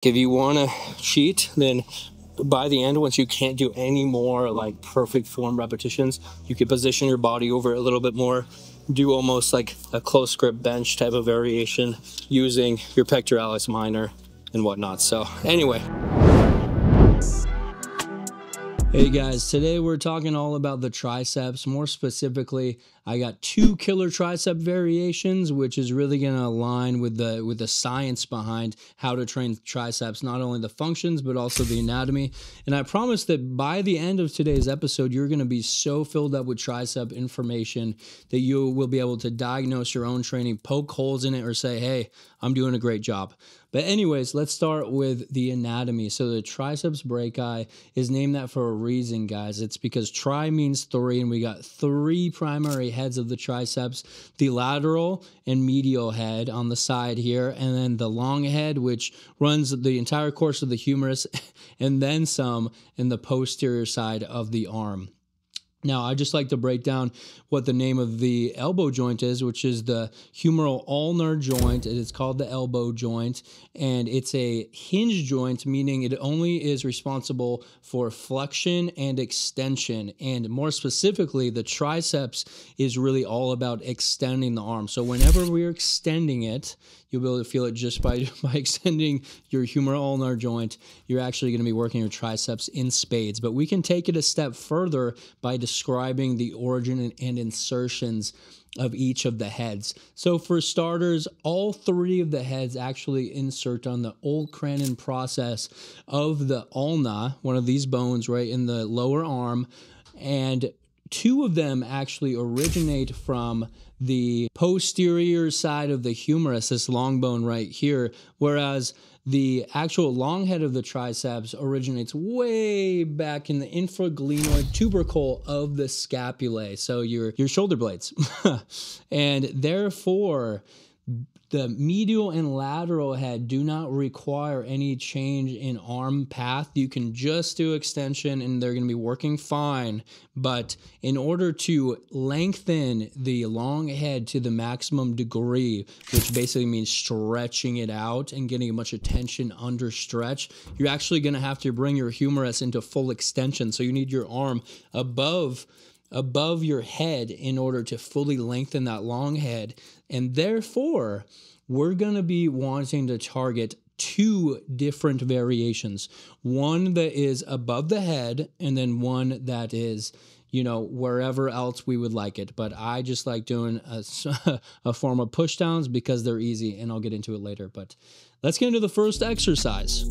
If you want to cheat, then by the end, once you can't do any more like perfect form repetitions, you can position your body over a little bit more, do almost like a close grip bench type of variation using your pectoralis minor and whatnot. So anyway. Hey guys, today we're talking all about the triceps. More specifically, I got 2 killer tricep variations, which is really going to align with the science behind how to train triceps, not only the functions, but also the anatomy. And I promise that by the end of today's episode, you're going to be so filled up with tricep information that you will be able to diagnose your own training, poke holes in it, or say, hey, I'm doing a great job. But anyways, let's start with the anatomy. So the triceps brachii is named that for a reason, guys. It's because tri means 3, and we got 3 primary heads of the triceps: the lateral and medial head on the side here, and then the long head, which runs the entire course of the humerus, and then some in the posterior side of the arm. Now, I just like to break down what the name of the elbow joint is, which is the humeral ulnar joint. It is called the elbow joint, and it's a hinge joint, meaning it only is responsible for flexion and extension. And more specifically, the triceps is really all about extending the arm. So whenever we're extending it, you'll be able to feel it just by extending your humeral ulnar joint. You're actually going to be working your triceps in spades. But we can take it a step further by describing the origin and insertions of each of the heads. So for starters, all 3 of the heads actually insert on the olecranon process of the ulna, one of these bones right in the lower arm, and 2 of them actually originate from the posterior side of the humerus, this long bone right here, whereas the actual long head of the triceps originates way back in the infraglenoid tubercle of the scapulae, so your shoulder blades. And therefore, the medial and lateral head do not require any change in arm path. You can just do extension and they're going to be working fine. But in order to lengthen the long head to the maximum degree, which basically means stretching it out and getting a bunch of tension under stretch, you're actually going to have to bring your humerus into full extension. So you need your arm above your head in order to fully lengthen that long head. And therefore, we're going to be wanting to target 2 different variations. One that is above the head, and then one that is, wherever else we would like it. But I just like doing a form of push downs because they're easy, and I'll get into it later. But let's get into the first exercise.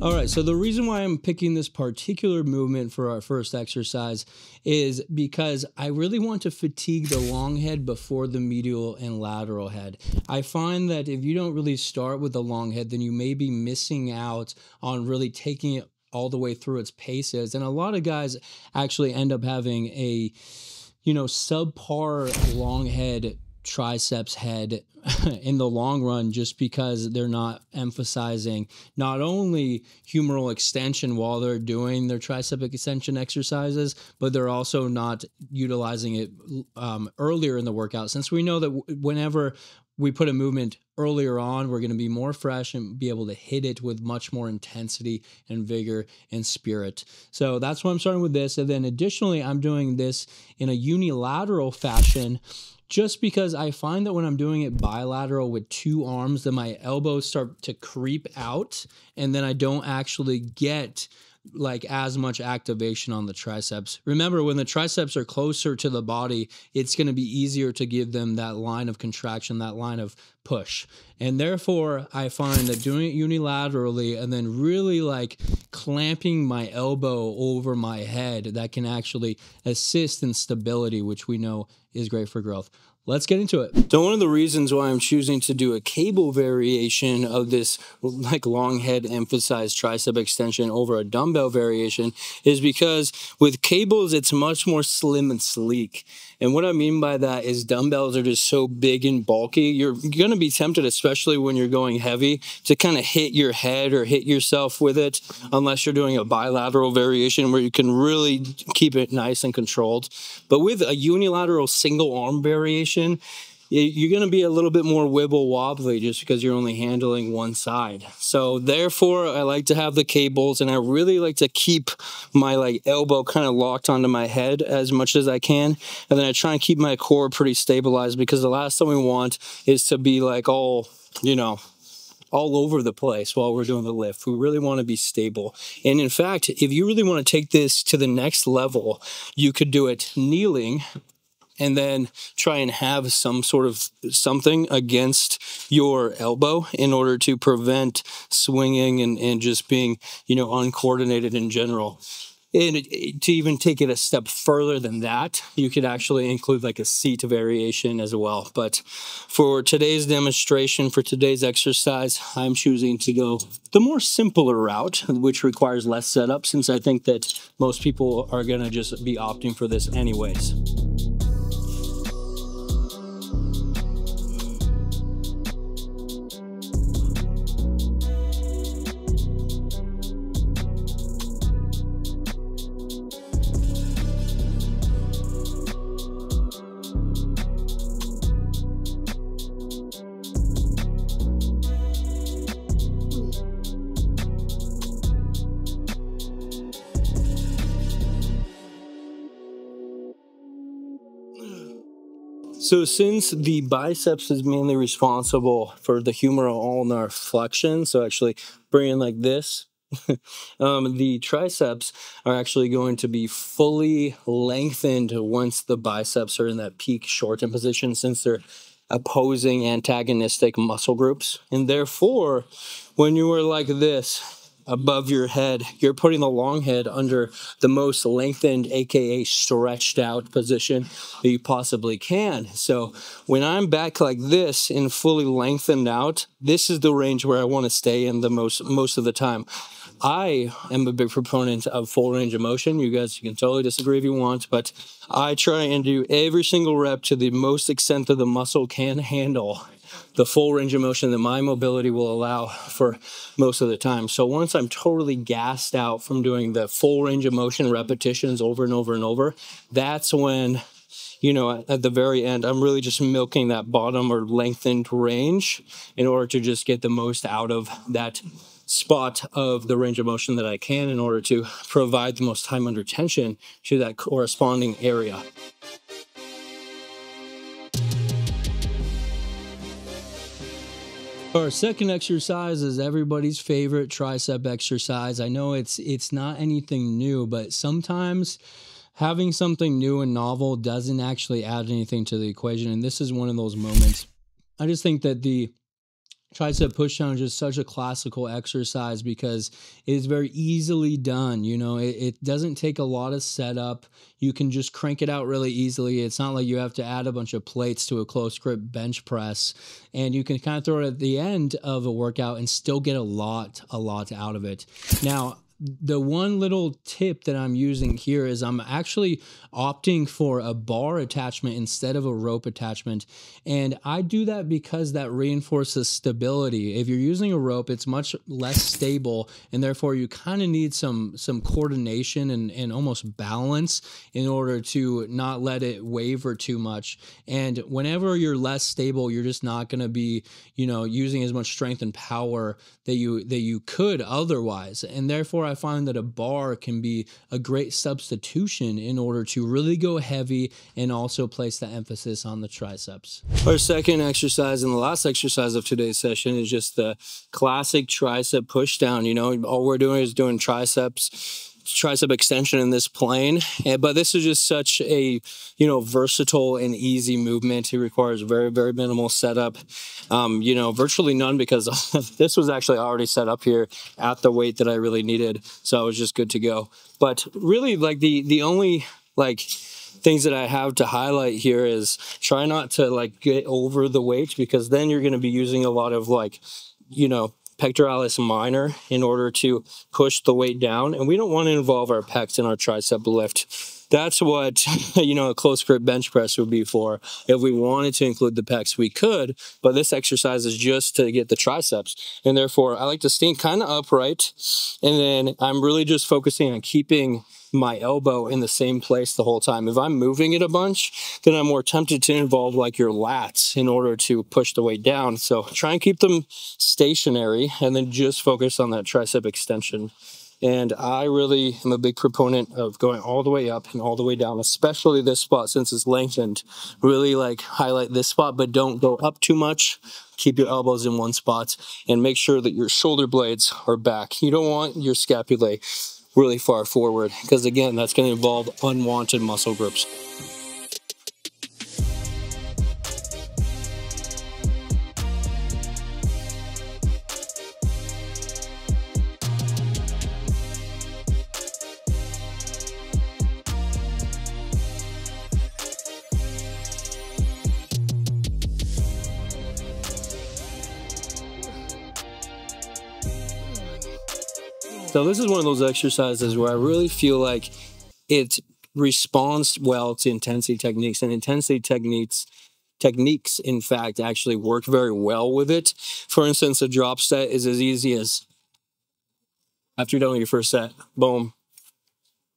All right, so the reason why I'm picking this particular movement for our first exercise is because I really want to fatigue the long head before the medial and lateral head. I find that if you don't really start with the long head, then you may be missing out on really taking it all the way through its paces. And a lot of guys actually end up having a, subpar long head triceps head in the long run, just because they're not emphasizing not only humeral extension while they're doing their tricep extension exercises, but they're also not utilizing it earlier in the workout. Since we know that whenever we put a movement earlier on, we're going to be more fresh and be able to hit it with much more intensity and vigor and spirit. So that's why I'm starting with this. And then additionally, I'm doing this in a unilateral fashion, just because I find that when I'm doing it bilateral with 2 arms, then my elbows start to creep out, and then I don't actually get like as much activation on the triceps. Remember, when the triceps are closer to the body, it's going to be easier to give them that line of contraction, that line of push. And therefore, I find that doing it unilaterally and then really like clamping my elbow over my head, that can actually assist in stability, which we know is great for growth. Let's get into it. So one of the reasons why I'm choosing to do a cable variation of this like long head emphasized tricep extension over a dumbbell variation is because with cables, it's much more slim and sleek. And what I mean by that is dumbbells are just so big and bulky. You're going to be tempted, especially when you're going heavy, to kind of hit your head or hit yourself with it, unless you're doing a bilateral variation where you can really keep it nice and controlled. But with a unilateral single arm variation, you're going to be a little bit more wibble wobbly just because you're only handling one side. So therefore, I like to have the cables, and I really like to keep my like elbow kind of locked onto my head as much as I can. And then I try and keep my core pretty stabilized, because the last thing we want is to be like all, you know, all over the place while we're doing the lift. We really want to be stable. And in fact, if you really want to take this to the next level, you could do it kneeling and then try and have some sort of something against your elbow in order to prevent swinging and just being, you know, uncoordinated in general. And to even take it a step further than that, you could actually include like a seat variation as well. But for today's demonstration, for today's exercise, I'm choosing to go the more simpler route, which requires less setup, since I think that most people are going to just be opting for this anyways. So since the biceps is mainly responsible for the humeral ulnar flexion, so actually bringing like this, the triceps are actually going to be fully lengthened once the biceps are in that peak shortened position, since they're opposing antagonistic muscle groups. And therefore, when you are like this, above your head, you're putting the long head under the most lengthened, aka stretched out position that you possibly can. So when I'm back like this and fully lengthened out, this is the range where I want to stay in the most of the time. I am a big proponent of full range of motion. You guys, you can totally disagree if you want, but I try and do every single rep to the most extent that the muscle can handle, the full range of motion that my mobility will allow for most of the time. So once I'm totally gassed out from doing the full range of motion repetitions over and over and over, that's when, you know, at the very end, I'm really just milking that bottom or lengthened range in order to just get the most out of that spot of the range of motion that I can, in order to provide the most time under tension to that corresponding area. Our second exercise is everybody's favorite tricep exercise. I know it's not anything new, but sometimes having something new and novel doesn't actually add anything to the equation, and this is one of those moments. I just think that the tricep pushdown is just such a classical exercise because it is very easily done. You know, it doesn't take a lot of setup. You can just crank it out really easily. It's not like you have to add a bunch of plates to a close grip bench press, and you can kind of throw it at the end of a workout and still get a lot out of it. Now, the one little tip that I'm using here is I'm actually opting for a bar attachment instead of a rope attachment. And I do that because that reinforces stability. If you're using a rope, it's much less stable, and therefore you kind of need some coordination and almost balance in order to not let it waver too much. And whenever you're less stable, you're just not going to be, you know, using as much strength and power that you could otherwise. And therefore I find that a bar can be a great substitution in order to really go heavy and also place the emphasis on the triceps. Our second exercise and the last exercise of today's session is just the classic tricep push down. You know, all we're doing is doing tricep extension in this plane, but this is just such a, you know, versatile and easy movement. It requires very minimal setup, you know, virtually none, because this was actually already set up here at the weight that I really needed, so I was just good to go. But really, like the only like things that I have to highlight here is try not to like get over the weight, because then you're going to be using a lot of like, you know, pectoralis minor in order to push the weight down, and we don't want to involve our pecs in our tricep lift. that's what, you know, a close grip bench press would be for. If we wanted to include the pecs, we could, but this exercise is just to get the triceps. And therefore, I like to stand kind of upright. And then I'm really just focusing on keeping my elbow in the same place the whole time. If I'm moving it a bunch, then I'm more tempted to involve like your lats in order to push the weight down. So try and keep them stationary and then just focus on that tricep extension. And I really am a big proponent of going all the way up and all the way down, especially this spot since it's lengthened. Really like highlight this spot, but don't go up too much. Keep your elbows in one spot and make sure that your shoulder blades are back. You don't want your scapulae really far forward because again, that's going to involve unwanted muscle groups. So this is one of those exercises where I really feel like it responds well to intensity techniques, and intensity techniques, in fact, actually work very well with it. For instance, a drop set is as easy as after you're done with your first set, boom,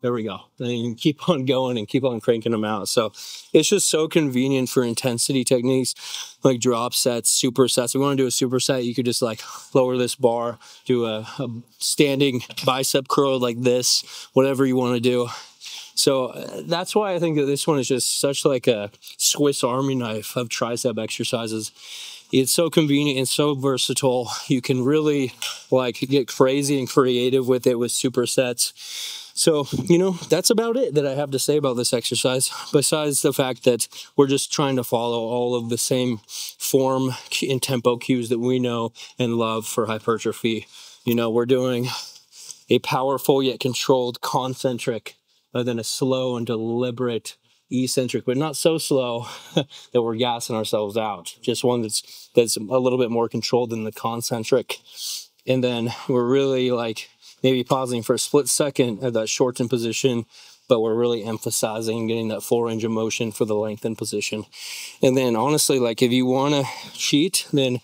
there we go. Then you can keep on going and keep on cranking them out. So it's just so convenient for intensity techniques like drop sets, supersets. If you want to do a superset, you could just like lower this bar, do a standing bicep curl like this, whatever you want to do. So that's why I think that this one is just such like a Swiss Army knife of tricep exercises. It's so convenient and so versatile. You can really like get crazy and creative with it with supersets. So, you know, that's about it that I have to say about this exercise, besides the fact that we're just trying to follow all of the same form and tempo cues that we know and love for hypertrophy. You know, we're doing a powerful yet controlled concentric, then a slow and deliberate eccentric, but not so slow that we're gassing ourselves out. Just one that's a little bit more controlled than the concentric. And then we're really like maybe pausing for a split second at that shortened position, but we're really emphasizing getting that full range of motion for the lengthened position. And then honestly, like if you want to cheat, then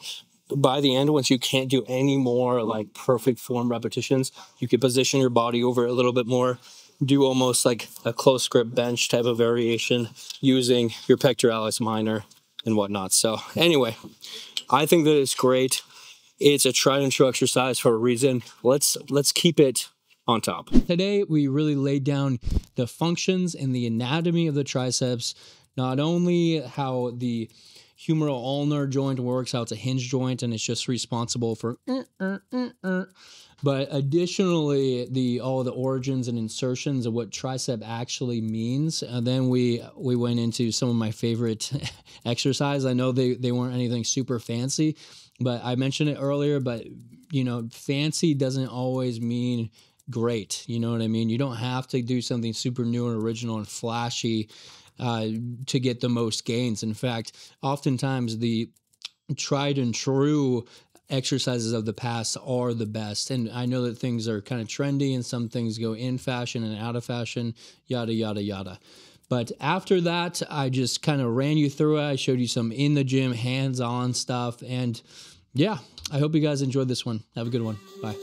by the end, once you can't do any more like perfect form repetitions, you can position your body over a little bit more, do almost like a close grip bench type of variation using your pectoralis minor and whatnot. So anyway, I think that it's great. It's a tried and true exercise for a reason. Let's keep it on top. Today, we really laid down the functions and the anatomy of the triceps, not only how the humeral ulnar joint works, how it's a hinge joint and it's just responsible for but additionally all the origins and insertions of what tricep actually means. And then we went into some of my favorite exercise. I know they weren't anything super fancy, but I mentioned it earlier, but you know, fancy doesn't always mean great. You know what I mean? You don't have to do something super new and original and flashy to get the most gains. In fact, oftentimes the tried and true exercises of the past are the best. And I know that things are kind of trendy and some things go in fashion and out of fashion, yada, yada, yada. But after that, I just kind of ran you through it. I showed you some in the gym, hands-on stuff. And yeah, I hope you guys enjoyed this one. Have a good one. Bye.